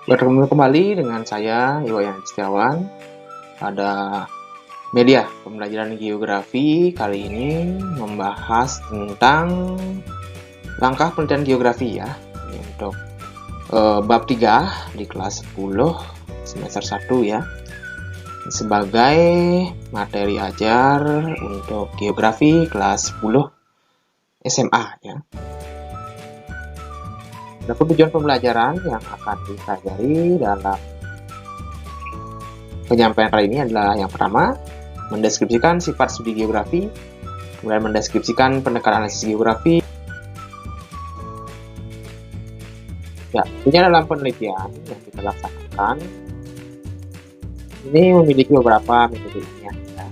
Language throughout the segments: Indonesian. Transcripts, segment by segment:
Bertemu kembali dengan saya, Iwayan Setiawan, pada media pembelajaran geografi. Kali ini membahas tentang langkah penelitian geografi ya, untuk bab 3 di kelas 10 semester 1 ya, sebagai materi ajar untuk geografi kelas 10 SMA ya. Adapun tujuan pembelajaran yang akan dipelajari dalam penyampaian kali ini adalah yang pertama, mendeskripsikan sifat studi geografi, kemudian mendeskripsikan pendekatan analisis geografi. Ya, tentunya dalam penelitian yang kita laksanakan ini memiliki beberapa metode ilmiah. Ya.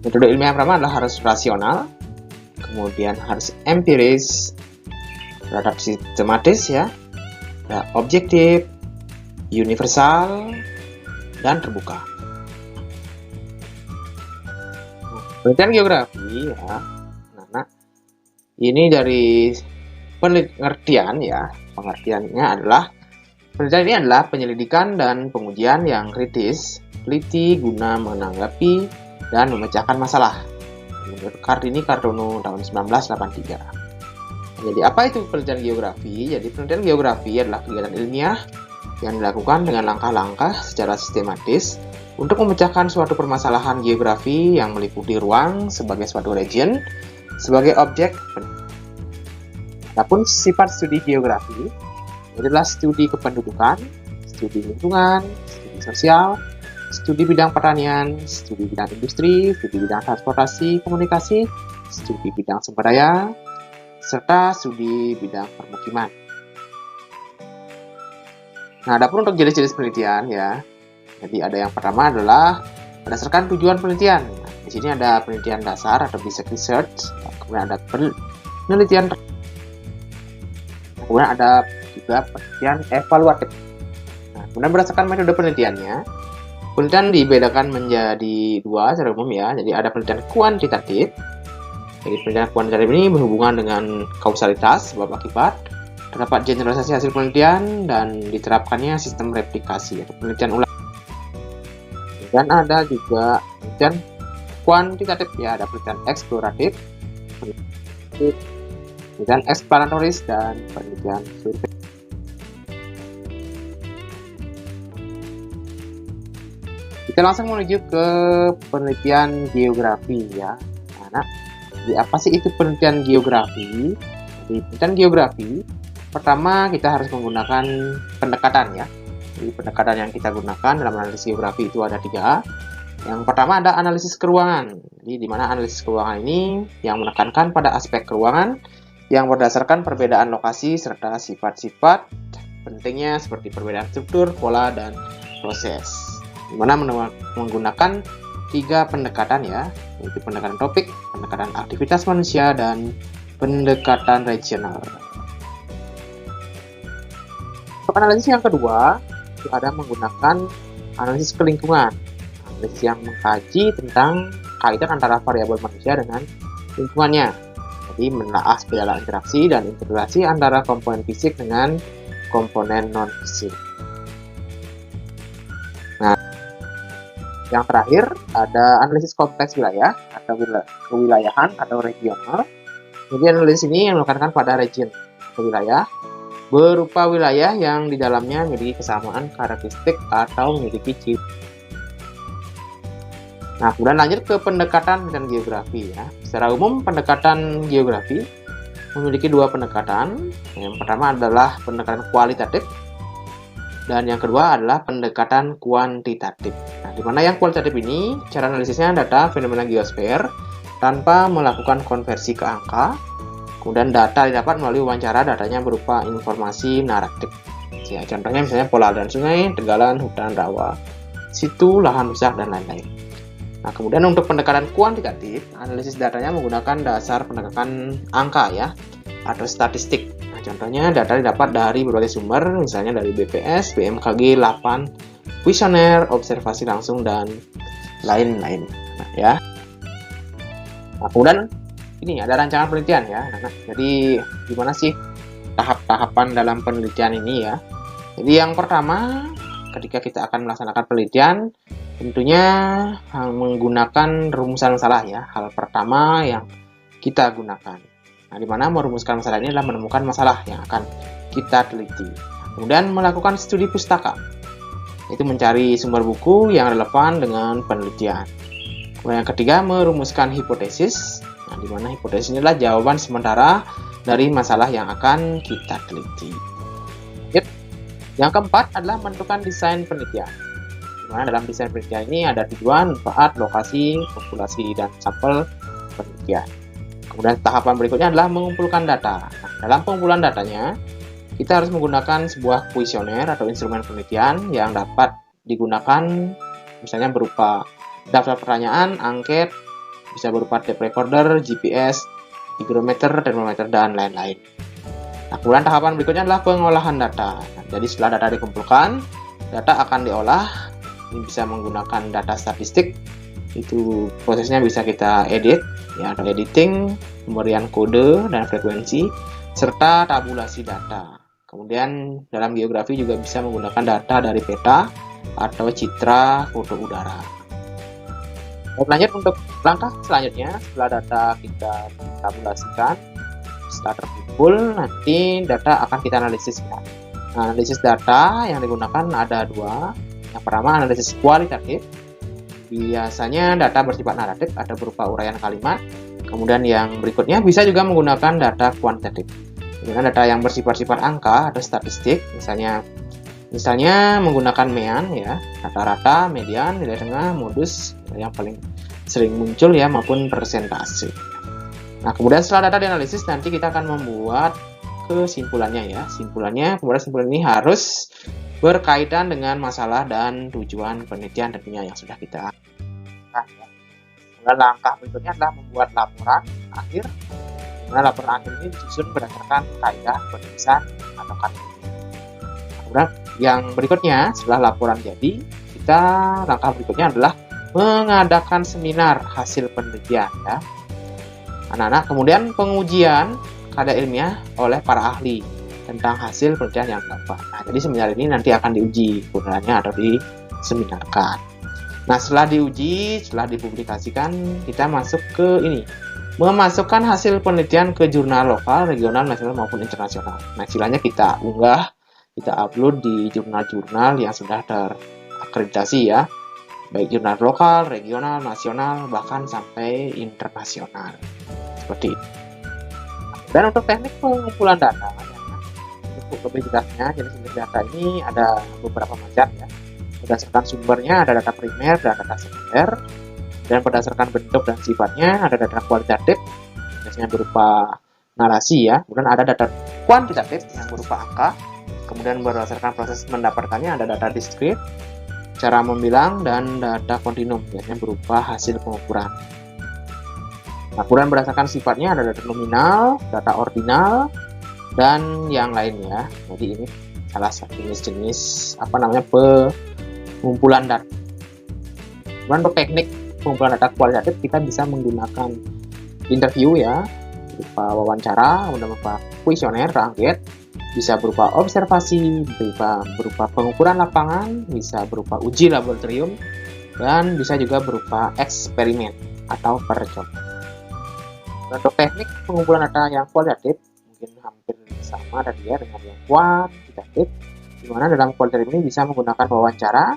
Metode ilmiah yang pertama adalah harus rasional, kemudian harus empiris, terhadap sistematis ya, objektif, universal, dan terbuka. Penelitian geografi ya, anak-anak, ini dari pengertian ya, pengertiannya adalah penelitian ini adalah penyelidikan dan pengujian yang kritis, teliti guna menanggapi dan memecahkan masalah. Menurut Kartini Kartono tahun 1983. Jadi apa itu penelitian geografi? Jadi penelitian geografi adalah kegiatan ilmiah yang dilakukan dengan langkah-langkah secara sistematis untuk memecahkan suatu permasalahan geografi yang meliputi ruang sebagai suatu region sebagai objek. Adapun sifat studi geografi adalah studi kependudukan, studi lingkungan, studi sosial, studi bidang pertanian, studi bidang industri, studi bidang transportasi, komunikasi, studi bidang sumber daya, serta studi bidang permukiman. Nah, adapun untuk jenis-jenis penelitian ya, jadi ada yang pertama adalah berdasarkan tujuan penelitian. Nah, di sini ada penelitian dasar atau basic research, kemudian ada penelitian, kemudian ada juga penelitian evaluatif. Nah, kemudian berdasarkan metode penelitiannya, penelitian dibedakan menjadi dua secara umum ya. Jadi ada penelitian kuantitatif. Jadi penelitian kuantitatif ini berhubungan dengan kausalitas, sebab akibat, terdapat generalisasi hasil penelitian, dan diterapkannya sistem replikasi atau penelitian ulang. Dan ada juga penelitian kuantitatif ya, ada penelitian eksploratif, penelitian eksplanatoris, dan penelitian survei. Kita langsung menuju ke penelitian geografi ya, anak. Jadi apa sih itu penelitian geografi? Di penelitian geografi, pertama kita harus menggunakan pendekatan ya. Jadi pendekatan yang kita gunakan dalam analisis geografi itu ada 3. Yang pertama ada analisis keruangan. Jadi di mana analisis keruangan ini yang menekankan pada aspek keruangan yang berdasarkan perbedaan lokasi serta sifat-sifat pentingnya seperti perbedaan struktur, pola, dan proses. Di mana menggunakan 3 pendekatan ya, yaitu pendekatan topik, pendekatan aktivitas manusia, dan pendekatan regional. Untuk analisis yang kedua, itu ada menggunakan analisis kelingkungan, analisis yang mengkaji tentang kaitan antara variabel manusia dengan lingkungannya. Jadi menelaah segala interaksi dan integrasi antara komponen fisik dengan komponen non-fisik. Yang terakhir ada analisis kompleks wilayah atau kewilayahan atau regional. Jadi analisis ini yang menekankan pada region atau wilayah berupa wilayah yang di dalamnya memiliki kesamaan karakteristik atau memiliki ciri. Nah, kemudian lanjut ke pendekatan dan geografi ya. Secara umum pendekatan geografi memiliki 2 pendekatan. Yang pertama adalah pendekatan kualitatif. Dan yang kedua adalah pendekatan kuantitatif. Nah, di mana yang kualitatif ini, cara analisisnya data fenomena geosfer tanpa melakukan konversi ke angka. Kemudian data didapat melalui wawancara, datanya berupa informasi naratif. Ya, contohnya misalnya pola aliran sungai, tegalan, hutan, rawa, situ, lahan rusak, dan lain-lain. Nah, kemudian untuk pendekatan kuantitatif, analisis datanya menggunakan dasar pendekatan angka ya, atau statistik. Contohnya data didapat dari berbagai sumber, misalnya dari BPS, BMKG, LAPAN, kuesioner, observasi langsung, dan lain-lain. Nah, ya. Nah, kemudian ini ada rancangan penelitian ya. Nah, jadi gimana sih tahap-tahapan dalam penelitian ini ya? Jadi yang pertama, ketika kita akan melaksanakan penelitian, tentunya menggunakan rumusan masalah ya. Hal pertama yang kita gunakan. Nah, di mana merumuskan masalah ini adalah menemukan masalah yang akan kita teliti. Kemudian melakukan studi pustaka, yaitu mencari sumber buku yang relevan dengan penelitian. Kemudian yang ketiga, merumuskan hipotesis. Nah, di mana hipotesis ini adalah jawaban sementara dari masalah yang akan kita teliti. Yang keempat adalah menentukan desain penelitian. Di mana dalam desain penelitian ini ada tujuan, manfaat, lokasi, populasi, dan sampel penelitian. Kemudian tahapan berikutnya adalah mengumpulkan data. Nah, dalam pengumpulan datanya, kita harus menggunakan sebuah kuesioner atau instrumen penelitian yang dapat digunakan misalnya berupa daftar pertanyaan, angket, bisa berupa tape recorder, GPS, hygrometer, termometer, dan lain-lain. Nah, kemudian tahapan berikutnya adalah pengolahan data. Nah, jadi setelah data dikumpulkan, data akan diolah. Ini bisa menggunakan data statistik. Itu prosesnya bisa kita edit, ya, atau editing, pemberian kode dan frekuensi, serta tabulasi data. Kemudian dalam geografi juga bisa menggunakan data dari peta atau citra foto udara. Lanjut untuk langkah selanjutnya, setelah data kita tabulasikan, setelah terkumpul, nanti data akan kita analisis ya. Nah, analisis data yang digunakan ada dua. Yang pertama, analisis kualitatif. Biasanya data bersifat naratif atau berupa uraian kalimat. Kemudian yang berikutnya bisa juga menggunakan data kuantitatif. Dengan data yang bersifat-sifat angka atau statistik, misalnya menggunakan MEAN ya, rata-rata, median, nilai tengah, modus yang paling sering muncul ya, maupun persentase. Nah, kemudian setelah data dianalisis, nanti kita akan membuat kesimpulannya ya. Kemudian kesimpulan ini harus berkaitan dengan masalah dan tujuan penelitian tentunya yang sudah kita lakukan. Kemudian langkah berikutnya adalah membuat laporan akhir. Kemudian laporan akhir ini disusun berdasarkan kaidah penulisan atau kategori. Kemudian yang berikutnya, setelah laporan jadi, langkah berikutnya adalah mengadakan seminar hasil penelitian ya. Anak-anak, kemudian pengujian karya ilmiah oleh para ahli tentang hasil penelitian yang dilakukan. Nah, jadi seminar ini nanti akan diuji kebenarannya atau diseminarkan. Nah, setelah diuji, setelah dipublikasikan, kita masuk ke ini, memasukkan hasil penelitian ke jurnal lokal, regional, nasional maupun internasional. Nah, istilahnya kita unggah, kita upload di jurnal-jurnal yang sudah terakreditasi ya, baik jurnal lokal, regional, nasional, bahkan sampai internasional. Seperti itu. Dan untuk teknik pengumpulan data, untuk lebih jelasnya, jenis-jenis data ini ada beberapa macam ya. Berdasarkan sumbernya ada data primer dan data sekunder, dan berdasarkan bentuk dan sifatnya ada data kualitatif, biasanya berupa narasi ya. Kemudian ada data kuantitatif yang berupa angka. Kemudian berdasarkan proses mendapatkannya ada data diskrit, cara membilang, dan data kontinum, biasanya berupa hasil pengukuran. Nah, kemudian berdasarkan sifatnya ada data nominal, data ordinal, dan yang lainnya. Jadi ini salah satu jenis-jenis pengumpulan data. Kemudian untuk teknik pengumpulan data kualitatif kita bisa menggunakan interview ya, berupa wawancara, kemudian berupa kuesioner atau angket, bisa berupa observasi, berupa pengukuran lapangan, bisa berupa uji laboratorium, dan bisa juga berupa eksperimen atau percobaan. Untuk teknik pengumpulan data yang kualitatif mungkin hampir sama tadi ya dengan yang kuantitatif, di mana dalam kualitatif ini bisa menggunakan wawancara,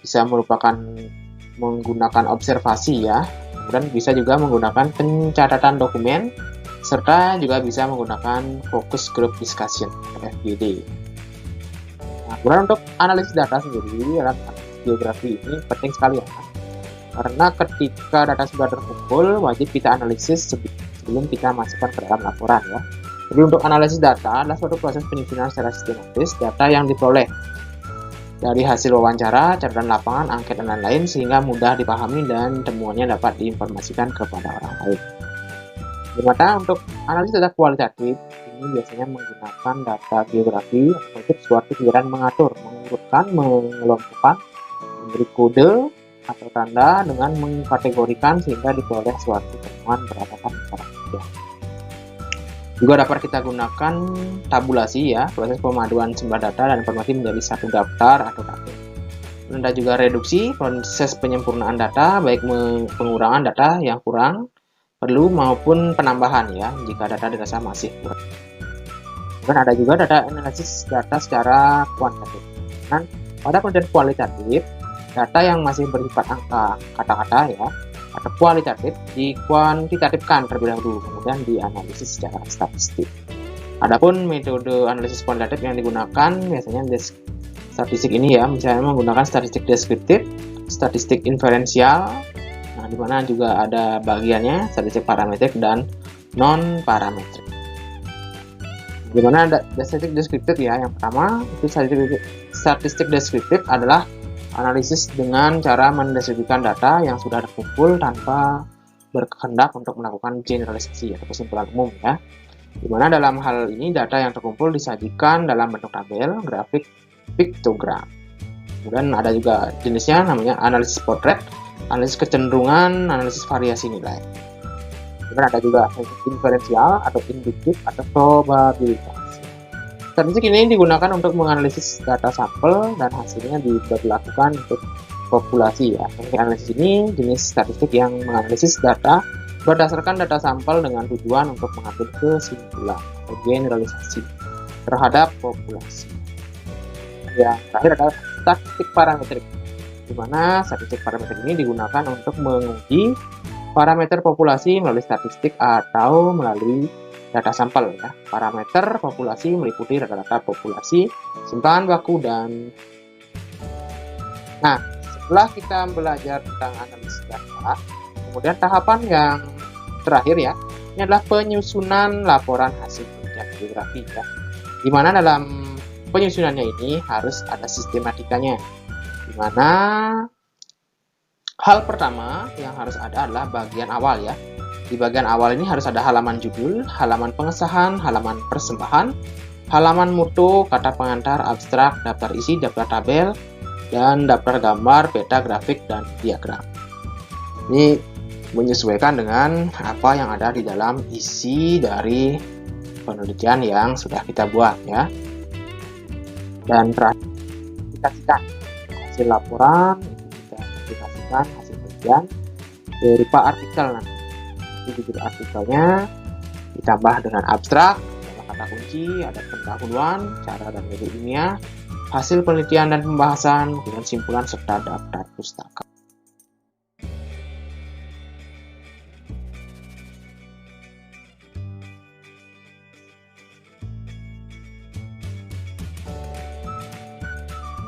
bisa menggunakan observasi ya, kemudian bisa juga menggunakan pencatatan dokumen, serta juga bisa menggunakan focus group discussion (FGD). Nah, kemudian untuk analisis data sendiri dalam geografi ini penting sekali ya, karena ketika data sudah terkumpul wajib kita analisis sebelum kita masukkan ke dalam laporan ya. Jadi untuk analisis data adalah suatu proses penyusunan secara sistematis data yang diperoleh dari hasil wawancara, catatan lapangan, angket, dan lain-lain sehingga mudah dipahami dan temuannya dapat diinformasikan kepada orang lain. Dimana untuk analisis data kualitatif ini biasanya menggunakan data geografi untuk suatu kegiatan mengatur, mengurutkan, mengelompokkan, memberi kode atau tanda dengan mengkategorikan sehingga diperoleh suatu temuan berdasarkan cara kerja. Juga dapat kita gunakan tabulasi ya, proses pemaduan sumber data dan informasi menjadi satu daftar atau tabel. Ada juga reduksi, proses penyempurnaan data, baik pengurangan data yang kurang perlu maupun penambahan ya, jika data dirasa masih kurang. Dan ada juga data analisis data secara kuantitatif. Dan pada penelitian kualitatif, data yang masih bersifat angka, kata-kata ya, atau kualitatif dikuantitatifkan terlebih dahulu, kemudian dianalisis secara statistik. Adapun metode analisis kualitatif yang digunakan biasanya statistik ini ya, misalnya menggunakan statistik deskriptif, statistik inferensial, nah di mana juga ada bagiannya statistik parametrik dan non parametrik. Gimana ada statistik deskriptif ya? Yang pertama itu statistik deskriptif adalah analisis dengan cara mendeskripsikan data yang sudah terkumpul tanpa berkehendak untuk melakukan generalisasi atau kesimpulan umum ya. Dimana dalam hal ini data yang terkumpul disajikan dalam bentuk tabel, grafik, piktogram. Kemudian ada juga jenisnya namanya analisis potret, analisis kecenderungan, analisis variasi nilai. Kemudian ada juga analisis inferensial atau induktif atau probabilitas. Statistik ini digunakan untuk menganalisis data sampel dan hasilnya dilakukan untuk populasi ya. Teknik analisis ini jenis statistik yang menganalisis data berdasarkan data sampel dengan tujuan untuk mengambil kesimpulan atau generalisasi terhadap populasi. Yang terakhir adalah statistik parametrik, di mana statistik parametrik ini digunakan untuk menguji parameter populasi melalui statistik atau melalui data sampel ya. Parameter populasi meliputi data-data populasi, simpanan baku dan setelah kita belajar tentang analisis data, kemudian tahapan yang terakhir ya, ini adalah penyusunan laporan hasil penelitian geografi ya. Di mana dalam penyusunannya ini harus ada sistematikanya. Di mana hal pertama yang harus ada adalah bagian awal ya. Di bagian awal ini harus ada halaman judul, halaman pengesahan, halaman persembahan, halaman mutu, kata pengantar, abstrak, daftar isi, daftar tabel, dan daftar gambar, peta, grafik, dan diagram. Ini menyesuaikan dengan apa yang ada di dalam isi dari penelitian yang sudah kita buat ya. Dan terakhir, aplikasikan hasil laporan, kita aplikasikan hasil penelitian berupa artikel nanti. Judul artikelnya ditambah dengan abstrak, kata kunci, ada pendahuluan, cara dan metode ilmiah, hasil penelitian dan pembahasan, dengan simpulan serta daftar pustaka.